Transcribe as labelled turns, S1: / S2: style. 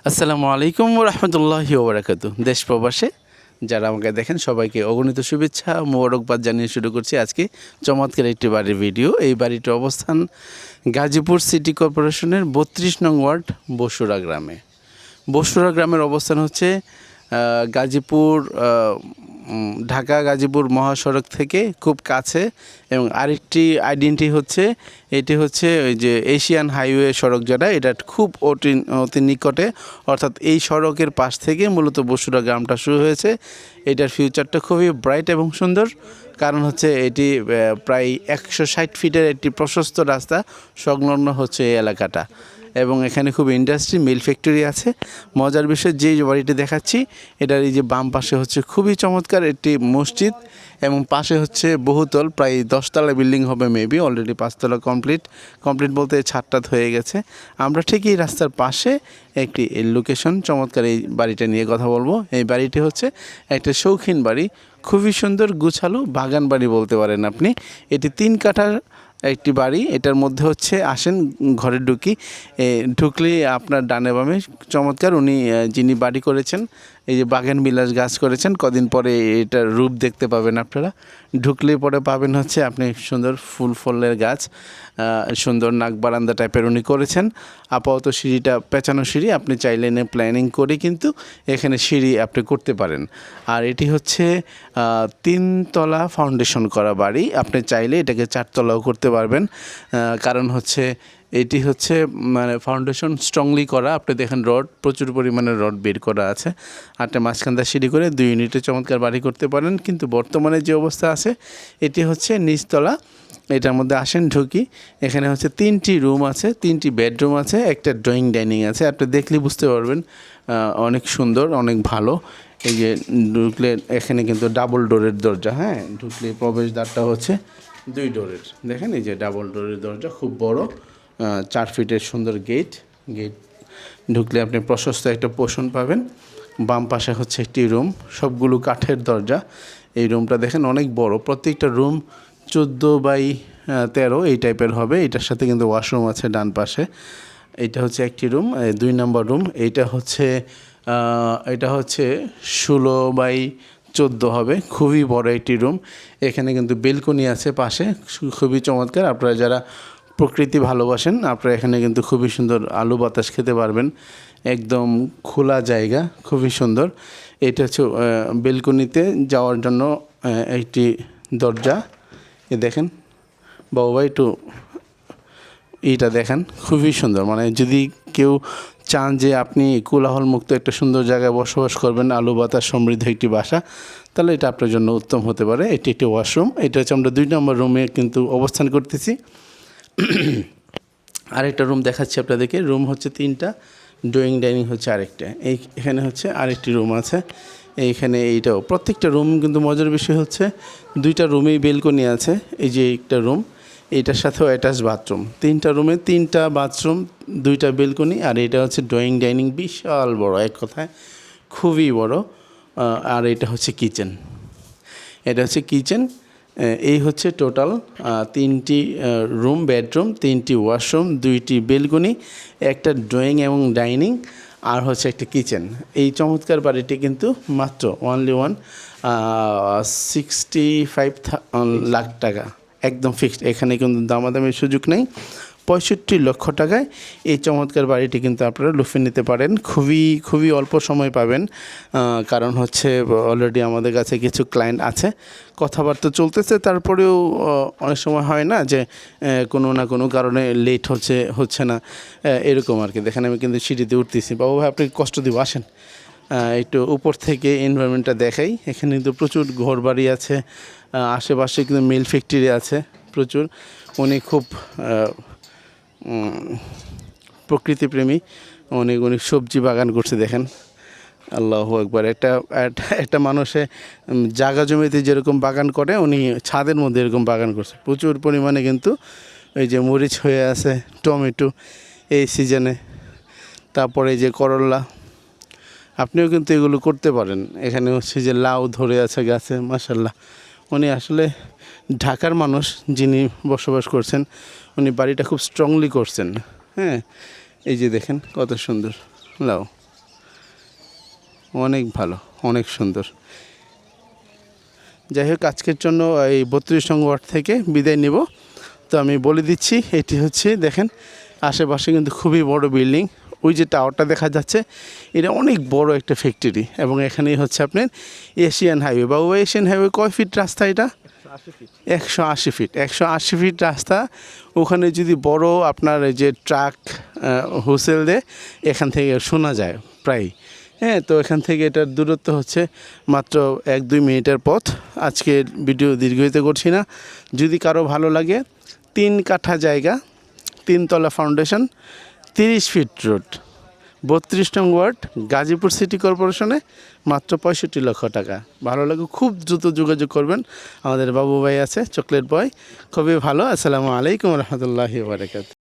S1: আসসালামু আলাইকুম রহমতুল্লাহি ওবরাকাতু। দেশ প্রবাসে যারা আমাকে দেখেন সবাইকে অগণিত শুভেচ্ছা ও মোবারকবাদ জানিয়ে শুরু করছি আজকে চমৎকার একটি বাড়ির ভিডিও। এই বাড়িটির অবস্থান গাজীপুর সিটি কর্পোরেশনের 32 নং ওয়ার্ড বসুরা গ্রামে। বসুরা গ্রামের অবস্থান হচ্ছে গাজীপুর ঢাকা গাজীপুর মহাসড়ক থেকে খুব কাছে, এবং আরেকটি আইডেন্টি হচ্ছে এটি হচ্ছে ওই যে এশিয়ান হাইওয়ে সড়ক যেটা, এটা খুব অতি নিকটে, অর্থাৎ এই সড়কের পাশ থেকে মূলত বসুরা গ্রামটা শুরু হয়েছে। এটার ফিউচারটা খুবই ব্রাইট এবং সুন্দর, কারণ হচ্ছে এটি প্রায় 160 ফিটের একটি প্রশস্ত রাস্তা সংলগ্ন হচ্ছে এই এলাকাটা, এবং এখানে খুব ইন্ডাস্ট্রি মিল ফ্যাক্টরি আছে। মজার বিষয়, যে বাড়িটি দেখাচ্ছি এটার এই যে বাম পাশে হচ্ছে খুবই চমৎকার একটি মসজিদ, এবং পাশে হচ্ছে বহুতল প্রায় 10 তলা বিল্ডিং হবে মেবি, অলরেডি 5 তলা কমপ্লিট বলতে ছাদটা হয়ে গেছে। আমরা ঠিক এই রাস্তার পাশে একটি লোকেশন চমৎকার এই বাড়িটা নিয়ে কথা বলবো। এই বাড়িটি হচ্ছে একটা শৌখিন বাড়ি, খুবই সুন্দর গুছালো বাগান বাড়ি বলতে পারেন আপনি। এটি 3 কাঠার একটি বাড়ি। এটার মধ্যে হচ্ছে আসেন ঘরে ঢুকলে আপনার ডানে বামে চমৎকার উনি যিনি বাড়ি করেছেন এই যে বাগান বিলাস গাছ করেছেন, কদিন পরে এটার রূপ দেখতে পাবেন আপনারা। ঢুকলে পরে পাবেন হচ্ছে আপনি সুন্দর ফুল ফলের গাছ, সুন্দর নাক বারান্দা টাইপের উনি করেছেন। আপাতত সিঁড়িটা পেঁচানো সিঁড়ি, আপনি চাইলে এনে প্ল্যানিং করে কিন্তু এখানে সিঁড়ি আপনি করতে পারেন। আর এটি হচ্ছে 3 তলা ফাউন্ডেশন করা বাড়ি, আপনি চাইলে এটাকে 4 তলাও করতে পারবেন। কারণ হচ্ছে এটি হচ্ছে মানে ফাউন্ডেশন স্ট্রংলি করা, আপনি দেখেন রড প্রচুর পরিমাণে রড বের করা আছে। আটটা মাঝখানটা সিঁড়ি করে 2 ইউনিটে চমৎকার বাড়ি করতে পারেন। কিন্তু বর্তমানে যে অবস্থা আছে এটি হচ্ছে নিচতলা। এটার মধ্যে আসেন ঢুকি, এখানে হচ্ছে 3টি রুম আছে, 3টি বেডরুম আছে, একটা ড্রয়িং ডাইনিং আছে। আপনি দেখলে বুঝতে পারবেন অনেক সুন্দর, অনেক ভালো। এই যে ঢুকলে এখানে কিন্তু ডাবল ডোরের দরজা, হ্যাঁ, ঢুকলে প্রবেশদ্বারটা হচ্ছে 2 ডোরের, দেখেন এই যে ডাবল ডোরের দরজা, খুব বড়, 4 ফিটের সুন্দর গেট ঢুকলে আপনি প্রশস্ত একটা পোষণ পাবেন। বাম পাশে হচ্ছে একটি রুম, সবগুলো কাঠের দরজা। এই রুমটা দেখেন অনেক বড়, প্রত্যেকটা রুম 14x13 এই টাইপের হবে। এটার সাথে কিন্তু ওয়াশরুম আছে ডান পাশে। এটা হচ্ছে একটি রুম, 2 নম্বর রুম। এটা হচ্ছে 16x14 হবে, খুবই বড় একটি রুম। এখানে কিন্তু বেলকনি আছে পাশে, খুবই চমৎকার। আপনারা যারা প্রকৃতি ভালোবাসেন আপনারা এখানে কিন্তু খুবই সুন্দর আলো বাতাস খেতে পারবেন, একদম খোলা জায়গা, খুবই সুন্দর। এটা হচ্ছে বেলকনিতে যাওয়ার জন্য একটি দরজা। এ দেখেন বাবা, একটু এইটা দেখেন, খুবই সুন্দর। মানে যদি কেউ চান যে আপনি কোলাহল মুক্ত একটা সুন্দর জায়গায় বসবাস করবেন, আলো বাতাস সমৃদ্ধ একটি বাসা, তাহলে এটা আপনার জন্য উত্তম হতে পারে। এটি একটি ওয়াশরুম। এটা হচ্ছে আমরা 2 নম্বর রুমে কিন্তু অবস্থান করতেছি। আরেকটা রুম দেখাচ্ছি আপনাদেরকে। রুম হচ্ছে 3টা, ড্রয়িং ডাইনিং হচ্ছে আরেকটা। এখানে হচ্ছে আরেকটি রুম আছে। এইখানে এইটাও প্রত্যেকটা রুম কিন্তু মজার বিষয় হচ্ছে 2টা রুমেই বেলকনি আছে। এই যে একটা রুম, এইটার সাথেও অ্যাটাচ বাথরুম। 3টা রুমে 3টা বাথরুম, 2টা বেলকনি, আর এটা হচ্ছে ড্রয়িং ডাইনিং, বিশাল বড়, এক কথায় খুবই বড়। আর এটা হচ্ছে কিচেন, এটা হচ্ছে কিচেন। এই হচ্ছে টোটাল 3টি রুম, বেডরুম, 3টি ওয়াশরুম, 2টি বেলকনি, একটা ড্রয়িং এবং ডাইনিং, আর হচ্ছে একটা কিচেন। এই চমৎকার বাড়িটি কিন্তু মাত্র অনলি 65 লাখ টাকা, একদম ফিক্সড। এখানে কিন্তু দামাদামির সুযোগ নেই। 65 লক্ষ টাকায় এই চমৎকার বাড়িটি কিন্তু আপনারা লুফে নিতে পারেন। খুবই অল্প সময় পাবেন, কারণ হচ্ছে অলরেডি আমাদের কাছে কিছু ক্লায়েন্ট আছে, কথাবার্তা চলতেছে। তারপরেও অনেক সময় হয় না যে কোনো না কোনো কারণে লেট হচ্ছে না, এরকম আর কি। দেখেন আমি কিন্তু সিঁড়িতে উঠতেছি। বাবু ভাই আপনি কষ্ট দিব, আসেন একটু উপর থেকে এনভায়রনমেন্টটা দেখাই। এখানে কিন্তু প্রচুর ঘরবাড়ি আছে, আশেপাশে কিন্তু মিল ফ্যাক্টরি আছে প্রচুর। উনি খুব প্রকৃতিপ্রেমী, অনেক সবজি বাগান করছে দেখেন। আল্লাহু আকবার। একটা মানুষে জায়গা জমিতে যেরকম বাগান করে উনি ছাদের মধ্যে এরকম বাগান করছে, প্রচুর পরিমাণে কিন্তু এই যে মরিচ হয়ে আছে, টমেটো এই সিজনে, তারপরে এই যে করলা, আপনিও কিন্তু এগুলো করতে পারেন। এখানে হচ্ছে যে লাউ ধরে আছে গাছে, মাশাল্লাহ। উনি আসলে ঢাকার মানুষ যিনি বসবাস করছেন, উনি বাড়িটা খুব স্ট্রংলি করছেন। হ্যাঁ, এই যে দেখেন কত সুন্দর লাউ। অনেক ভালো, অনেক সুন্দর। যাই হোক, আজকের জন্য এই 32 নং ওয়ার্ড থেকে বিদায় নেব। তো আমি বলে দিচ্ছি, এটি হচ্ছে দেখেন আশেপাশে কিন্তু খুবই বড় বিল্ডিং। ওই যে টাওয়ারটা দেখা যাচ্ছে, এটা অনেক বড় একটা ফ্যাক্টরি। এবং এখানেই হচ্ছে আপনার এশিয়ান হাইওয়ে। বা এশিয়ান হাইওয়ে কয় ফিট রাস্তা এটা? 180 ফিট। 180 ফিট রাস্তা। ওখানে যদি বড় আপনার এই যে ট্রাক হুইসেল দেয়, এখান থেকে শোনা যায় প্রায়। হ্যাঁ, তো এখান থেকে এটার দূরত্ব হচ্ছে মাত্র 1-2 মিনিটের পথ। আজকের ভিডিও দীর্ঘায়িত করছি না। যদি কারো ভালো লাগে, 3 কাঠা জায়গা, 3 তলা ফাউন্ডেশন, 30 ফিট রোড, 32 নং ওয়ার্ড, গাজীপুর সিটি কর্পোরেশনে, মাত্র 65 লক্ষ টাকা। ভালো লাগে খুব দ্রুত যোগাযোগ করবেন। আমাদের বাবু ভাই আছে, চকলেট বয়, খুবই ভালো। আসসালামু আলাইকুম রহমতুল্লাহি ওয়া বারাকাতুহু।